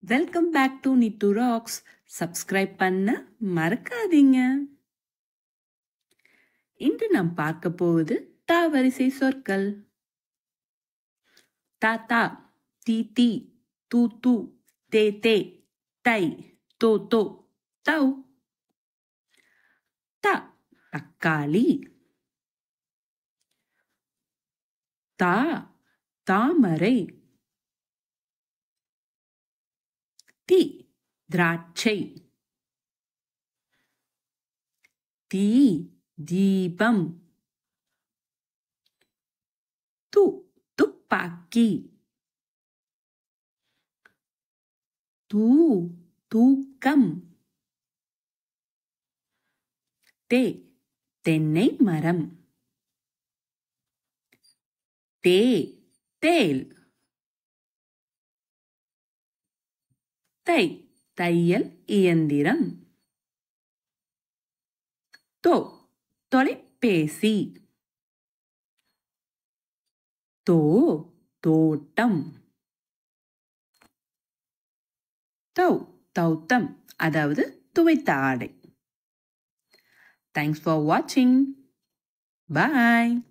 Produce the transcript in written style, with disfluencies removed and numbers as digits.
Welcome back to Nithu rocks. Subscribe பண்ண மறக்காதீங்க. இன்று நாம் பார்க்க போவது தா வரிசை சொற்கள். தாத்தா, தீ, தூ, தே, தை, தோ, தௌ. த தக்காளி. தா தாமரை. தி திராட்சை. தீ தீபம். து துப்பாக்கி. தூ தூக்கம். தே தென்னை மரம். தே தேல். தை தையல் இயந்திரம். தோ தொலைபேசி. தோ தோட்டம். தௌ தௌத்தம், அதாவது துவைத்த ஆடை. Thanks for watching. Bye.